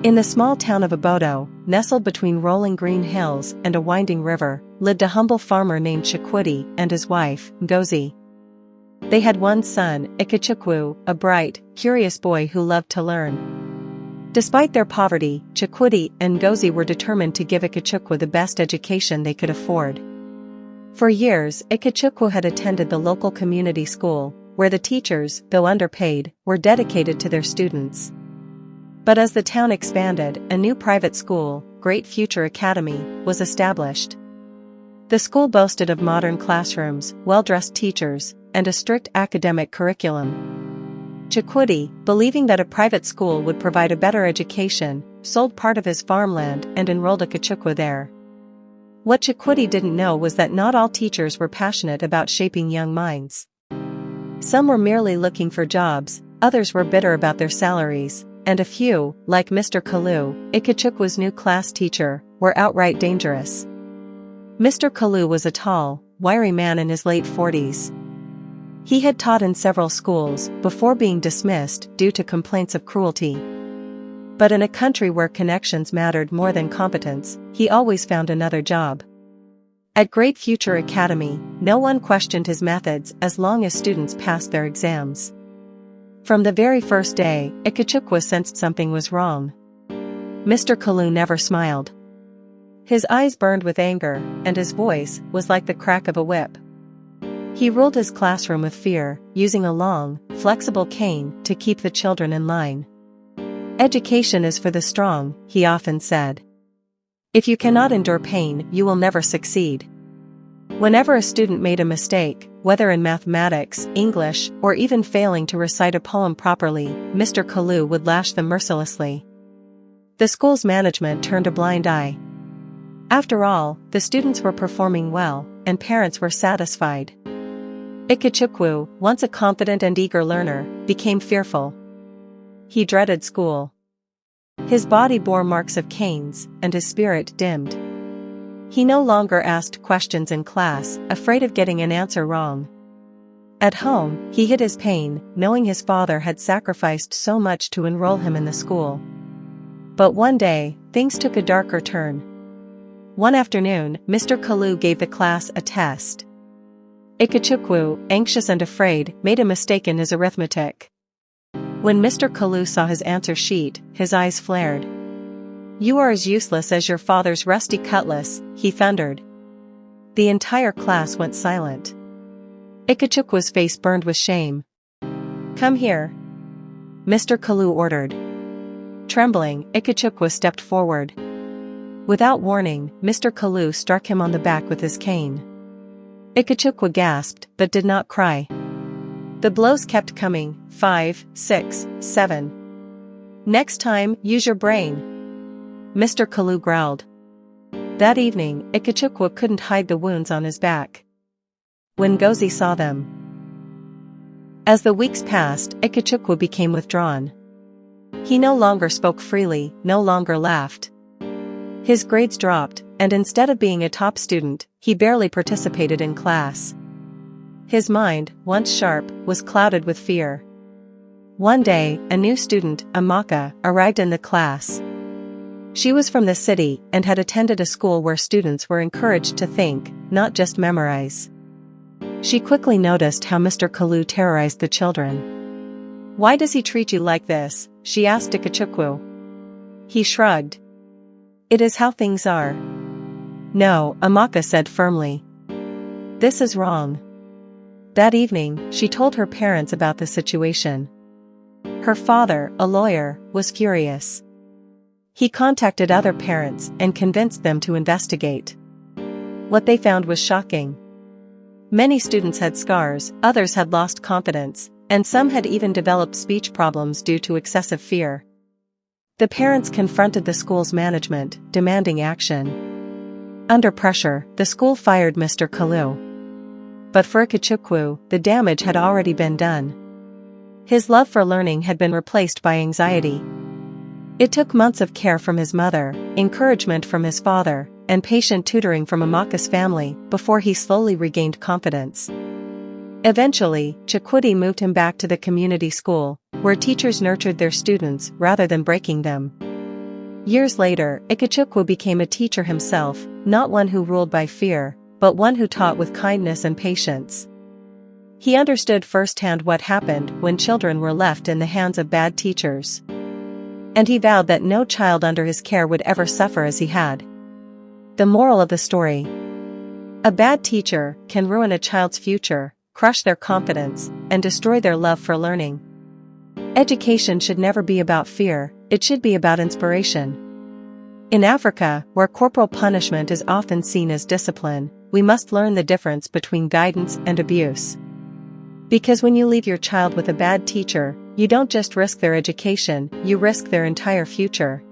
In the small town of Obodo, nestled between rolling green hills and a winding river, lived a humble farmer named Chikwudi and his wife, Ngozi. They had one son, Ikechukwu, a bright, curious boy who loved to learn. Despite their poverty, Chikwudi and Ngozi were determined to give Ikechukwu the best education they could afford. For years, Ikechukwu had attended the local community school, where the teachers, though underpaid, were dedicated to their students. But as the town expanded, a new private school, Great Future Academy, was established. The school boasted of modern classrooms, well-dressed teachers, and a strict academic curriculum. Chikwudi, believing that a private school would provide a better education, sold part of his farmland and enrolled Ikechukwu there. What Chikwudi didn't know was that not all teachers were passionate about shaping young minds. Some were merely looking for jobs, others were bitter about their salaries, and a few, like Mr. Kalu, Ikechukwu's new class teacher, were outright dangerous. Mr. Kalu was a tall, wiry man in his late 40s. He had taught in several schools before being dismissed due to complaints of cruelty. But in a country where connections mattered more than competence, he always found another job. At Great Future Academy, no one questioned his methods as long as students passed their exams. From the very first day, Ikechukwu sensed something was wrong. Mr. Kalu never smiled. His eyes burned with anger, and his voice was like the crack of a whip. He ruled his classroom with fear, using a long, flexible cane to keep the children in line. "Education is for the strong," he often said. "If you cannot endure pain, you will never succeed." Whenever a student made a mistake, whether in mathematics, English, or even failing to recite a poem properly, Mr. Kalu would lash them mercilessly. The school's management turned a blind eye. After all, the students were performing well, and parents were satisfied. Ikechukwu, once a confident and eager learner, became fearful. He dreaded school. His body bore marks of canes, and his spirit dimmed. He no longer asked questions in class, afraid of getting an answer wrong. At home, he hid his pain, knowing his father had sacrificed so much to enroll him in the school. But one day, things took a darker turn. One afternoon, Mr. Kalu gave the class a test. Ikechukwu, anxious and afraid, made a mistake in his arithmetic. When Mr. Kalu saw his answer sheet, his eyes flared. "You are as useless as your father's rusty cutlass," he thundered. The entire class went silent. Ikechukwu's face burned with shame. "Come here," Mr. Kalu ordered. Trembling, Ikechukwu stepped forward. Without warning, Mr. Kalu struck him on the back with his cane. Ikechukwu gasped, but did not cry. The blows kept coming, 5, 6, 7. "Next time, use your brain," Mr. Kalu growled. That evening, Ikechukwu couldn't hide the wounds on his back. When Ngozi saw them. As the weeks passed, Ikechukwu became withdrawn. He no longer spoke freely, no longer laughed. His grades dropped, and instead of being a top student, he barely participated in class. His mind, once sharp, was clouded with fear. One day, a new student, Amaka, arrived in the class. She was from the city and had attended a school where students were encouraged to think, not just memorize. She quickly noticed how Mr. Kalu terrorized the children. "Why does he treat you like this?" she asked Ikechukwu. He shrugged. "It is how things are." "No," Amaka said firmly. "This is wrong." That evening, she told her parents about the situation. Her father, a lawyer, was furious. He contacted other parents and convinced them to investigate. What they found was shocking. Many students had scars, others had lost confidence, and some had even developed speech problems due to excessive fear. The parents confronted the school's management, demanding action. Under pressure, the school fired Mr. Kalu. But for Ikechukwu, the damage had already been done. His love for learning had been replaced by anxiety. It took months of care from his mother, encouragement from his father, and patient tutoring from Amaka's family before he slowly regained confidence. Eventually, Chikwudi moved him back to the community school, where teachers nurtured their students rather than breaking them. Years later, Ikechukwu became a teacher himself, not one who ruled by fear, but one who taught with kindness and patience. He understood firsthand what happened when children were left in the hands of bad teachers. And he vowed that no child under his care would ever suffer as he had. The moral of the story: a bad teacher can ruin a child's future, crush their confidence, and destroy their love for learning. Education should never be about fear, it should be about inspiration. In Africa, where corporal punishment is often seen as discipline, we must learn the difference between guidance and abuse. Because when you leave your child with a bad teacher, you don't just risk their education, you risk their entire future.